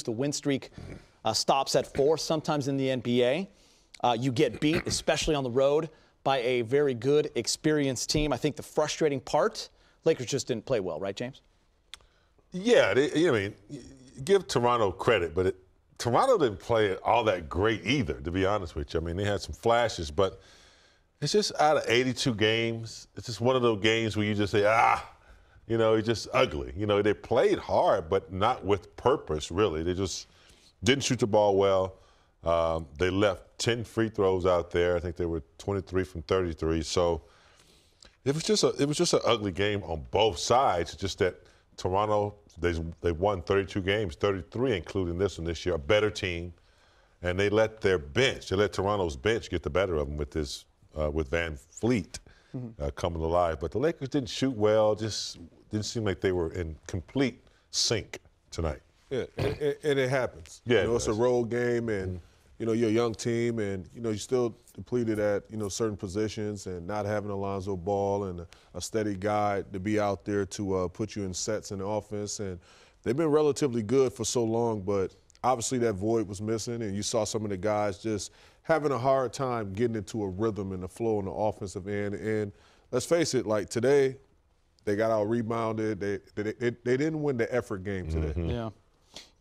The win streak stops at 4 sometimes in the NBA. You get beat, especially on the road, by a very good, experienced team. I think the frustrating part, Lakers just didn't play well, right, James? Yeah, give Toronto credit, but Toronto didn't play all that great either, to be honest with you. I mean, they had some flashes, but it's just out of 82 games, it's just one of those games where you just say, it's just ugly. They played hard, but not with purpose, really. They just didn't shoot the ball well. They left 10 free throws out there. I think they were 23 from 33. So it was just an ugly game on both sides. It's just that Toronto, they won 32 games, 33 including this one this year, a better team, and they let Toronto's bench get the better of them with Van Fleet coming alive. But the Lakers didn't shoot well. Just didn't seem like they were in complete sync tonight. Yeah, and it happens. Yeah, it's a road game, and you're a young team, and you're still depleted at certain positions, and not having Alonzo Ball and a steady guy to be out there to put you in sets in the offense. And they've been relatively good for so long, but obviously that void was missing, and you saw some of the guys just having a hard time getting into a rhythm and a flow on the offensive end. And let's face it, like today, they got out rebounded. They didn't win the effort game today. Yeah.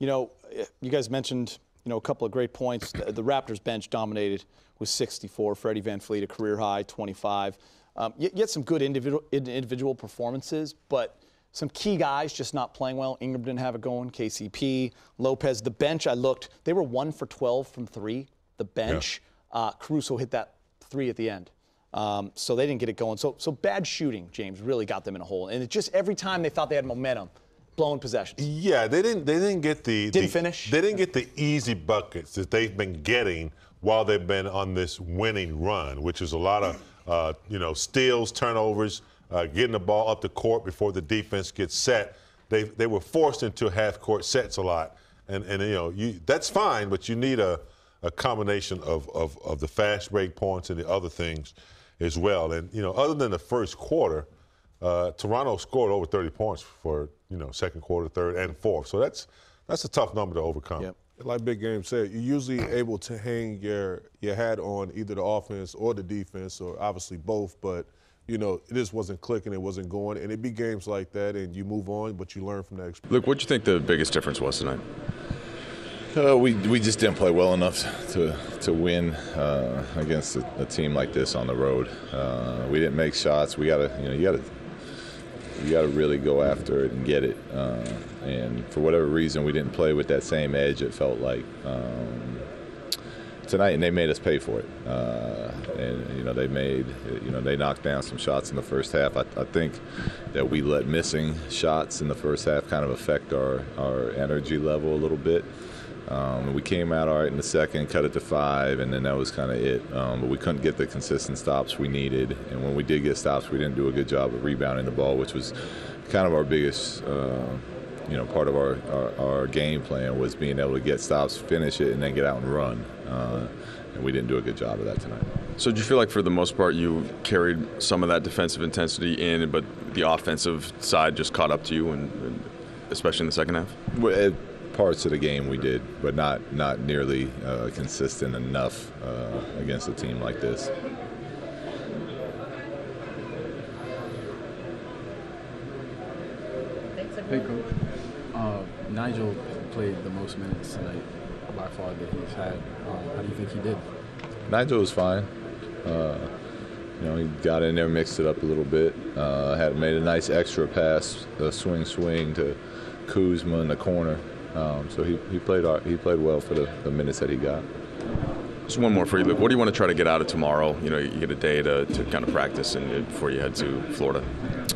You guys mentioned, a couple of great points. The Raptors bench dominated with 64. Freddie Van Fleet, a career high, 25. You had some good individual performances, but some key guys just not playing well. Ingram didn't have it going. KCP, Lopez. The bench, I looked, they were 1 for 12 from 3. The bench. Yeah. Caruso hit that 3 at the end. So they didn't get it going. So bad shooting, James, really got them in a hole. And it just every time they thought they had momentum, blowing possessions. Yeah, they didn't get the finish. They didn't get the easy buckets that they've been getting while they've been on this winning run, which is a lot of steals, turnovers, getting the ball up the court before the defense gets set. They were forced into half-court sets a lot, and that's fine, but you need a combination of the fast break points and the other things as well. And other than the first quarter, Toronto scored over 30 points for second quarter, third, and fourth. So that's a tough number to overcome. Yep. Like Big Game said, you're usually able to hang your hat on either the offense or the defense, or obviously both. But it just wasn't clicking, it wasn't going, and it be games like that, and you move on, but you learn from that experience. Look, what do you think the biggest difference was tonight? We just didn't play well enough to win against a team like this on the road. We didn't make shots. We gotta really go after it and get it. And for whatever reason, we didn't play with that same edge. It felt like tonight, and they made us pay for it. And they knocked down some shots in the first half. I think that we let missing shots in the first half kind of affect our energy level a little bit. We came out all right in the second, cut it to 5, and then that was kind of it. But we couldn't get the consistent stops we needed. And when we did get stops, we didn't do a good job of rebounding the ball, which was kind of our biggest, part of our game plan, was being able to get stops, finish it, and then get out and run. And we didn't do a good job of that tonight. So do you feel like for the most part you carried some of that defensive intensity in, but the offensive side just caught up to you, and especially in the second half? Well, parts of the game we did, but not nearly consistent enough against a team like this. Hey, Coach. Nigel played the most minutes tonight by far that he's had. How do you think he did? Nigel was fine. He got in there, mixed it up a little bit. Had made a nice extra pass, a swing to Kuzma in the corner. So he played well for the minutes that he got. Just one more for you, Luke. What do you want to try to get out of tomorrow? You get a day to kind of practice before you head to Florida.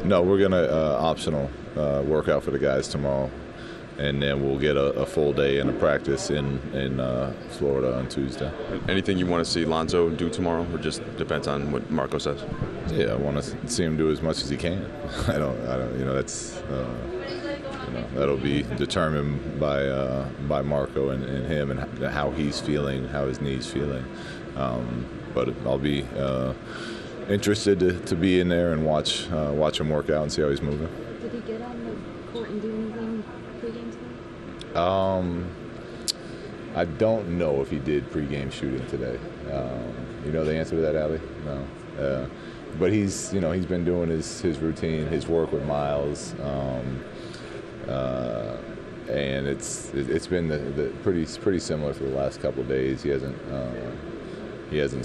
No, we're gonna optional workout for the guys tomorrow, and then we'll get a full day in a practice in Florida on Tuesday. Anything you want to see Lonzo do tomorrow, or just depends on what Marco says? Yeah, I want to see him do as much as he can. I don't. That's. That'll be determined by Marco and him, and how he's feeling, how his knee's feeling. But I'll be interested to be in there and watch him work out and see how he's moving. Did he get on the court and do anything pregame tonight? I don't know if he did pregame shooting today. You know the answer to that, Ali? No. But he's been doing his routine, his work with Miles, and it's been the pretty similar for the last couple of days. He hasn't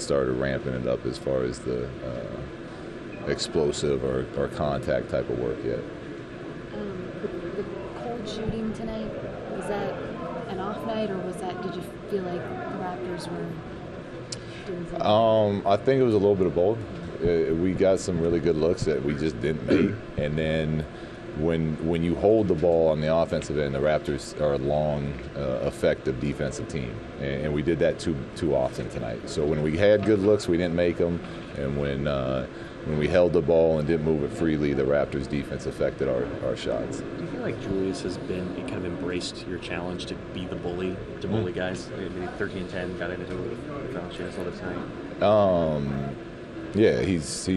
started ramping it up as far as the explosive or contact type of work yet. The cold shooting tonight, was that an off night, or did you feel like the Raptors were doing something? I think it was a little bit of both. We got some really good looks that we just didn't make, and then when you hold the ball on the offensive end, the Raptors are a long, effective defensive team, and we did that too often tonight. So when we had good looks, we didn't make them, and when we held the ball and didn't move it freely, the Raptors' defense affected our shots. Do you feel like Julius has kind of embraced your challenge to be the bully, to bully guys? Maybe 13-10, got into it with Giannis a little tonight. Yeah, he's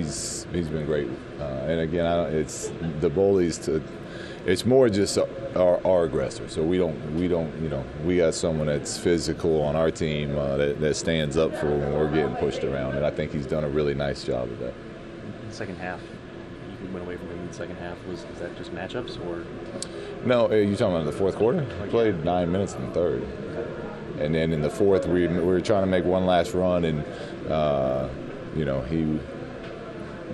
been great, and again, it's the bullies. It's more just our aggressor. So we got someone that's physical on our team that stands up for when we're getting pushed around, and I think he's done a really nice job of that. In the second half, you went away from him in the second half. Was that just matchups, or? No, you talking about the fourth quarter? We played 9 minutes in the third, and then in the fourth we were trying to make one last run, and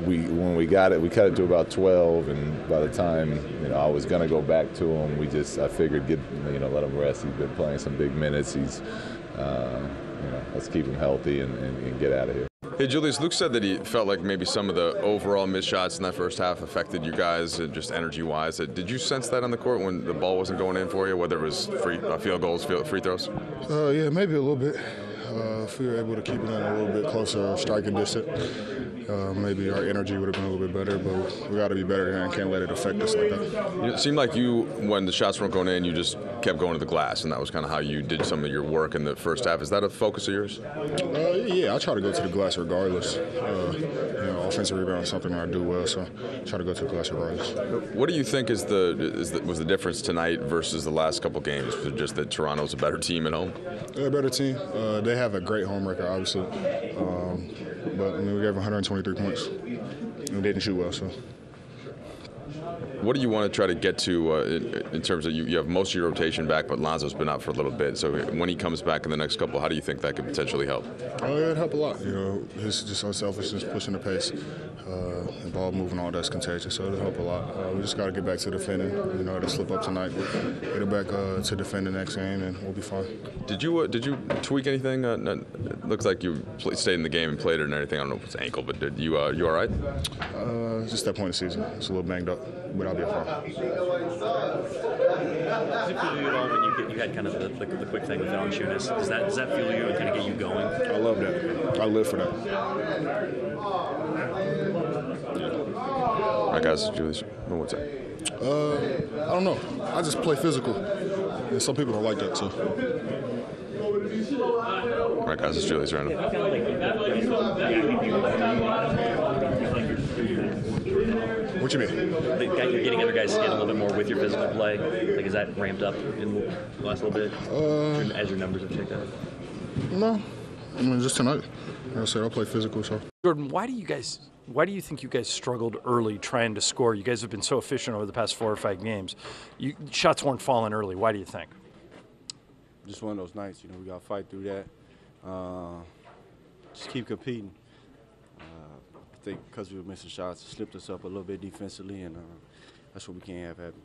when we got it, we cut it to about 12, and by the time I was going to go back to him, I figured let him rest. He's been playing some big minutes. He's let's keep him healthy and get out of here. Hey, Julius, Luke said that he felt like maybe some of the overall missed shots in that first half affected you guys, just energy-wise. Did you sense that on the court when the ball wasn't going in for you, whether it was field goals, free throws? Yeah, maybe a little bit. If we were able to keep it in a little bit closer striking distance, maybe our energy would have been a little bit better, but we got to be better and can't let it affect us like that. It seemed like when the shots weren't going in, you just kept going to the glass, and that was kind of how you did some of your work in the first half. Is that a focus of yours? Yeah, I try to go to the glass regardless. Offensive rebound is something I do well, so I try to go to the glass regardless. What do you think was the difference tonight versus the last couple games? Was it just that Toronto's a better team at home? They're a better team. They have a great home record, obviously. But we gave 123 points, and we didn't shoot well. So, what do you want to try to get to in terms of you have most of your rotation back, but Lonzo's been out for a little bit. So when he comes back in the next couple, how do you think that could potentially help? It'd help a lot. His just unselfishness, pushing the pace, and ball moving, all that's contagious. So it'll help a lot. We just got to get back to defending. It'll slip up tonight, but get it back to defend the next game, and we'll be fine. Did you tweak anything? It looks like you stayed in the game and played it and everything. I don't know if it's ankle, but did you all right? Just that point of the season. It's a little banged up, but I'll be fine. Does it feel you at all when you had kind of the quick thing with Valanciunas? Does that feel you and kind of get you going? I love that. I live for that. All right, guys. Julius, what's that? I don't know. I just play physical, and some people don't like that, so. All right, guys. It's Julius Randle. What you mean? You're getting other guys' skin a little bit more with your physical play. Like, is that ramped up in the last little bit as your numbers have checked out? No. Just tonight. Like I said, I'll play physical, so. Jordan, why do you think you guys struggled early trying to score? You guys have been so efficient over the past 4 or 5 games. Shots weren't falling early. Why do you think? Just one of those nights, we got to fight through that. Just keep competing. I think because we were missing shots, it slipped us up a little bit defensively, and that's what we can't have happen.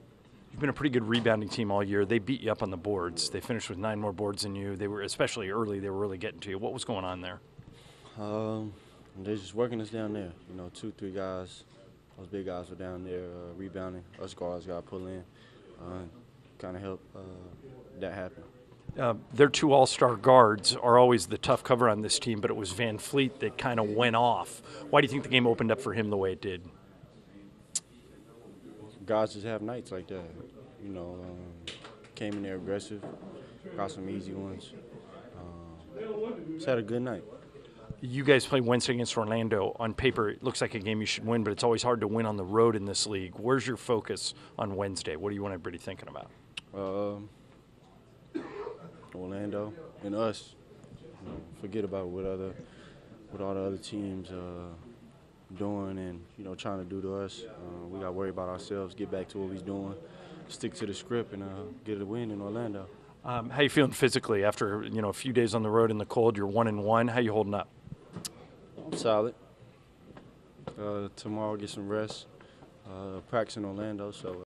You've been a pretty good rebounding team all year. They beat you up on the boards. They finished with 9 more boards than you. They were, especially early, they were really getting to you. What was going on there? They're just working us down there. 2, 3 guys, those big guys were down there rebounding. Us guards got to pull in, kind of help that happen. Their 2 all-star guards are always the tough cover on this team, but it was Van Fleet that kind of went off. Why do you think the game opened up for him the way it did? Guys just have nights like that. Came in there aggressive, got some easy ones. Just had a good night. You guys play Wednesday against Orlando. On paper, it looks like a game you should win, but it's always hard to win on the road in this league. Where's your focus on Wednesday? What do you want everybody thinking about? Orlando and us. Forget about what all the other teams doing and trying to do to us. We got to worry about ourselves, get back to what we're doing, stick to the script, and get a win in Orlando. How you feeling physically after a few days on the road in the cold? You're 1-1. How you holding up? I'm solid. Tomorrow, get some rest. Practice in Orlando, so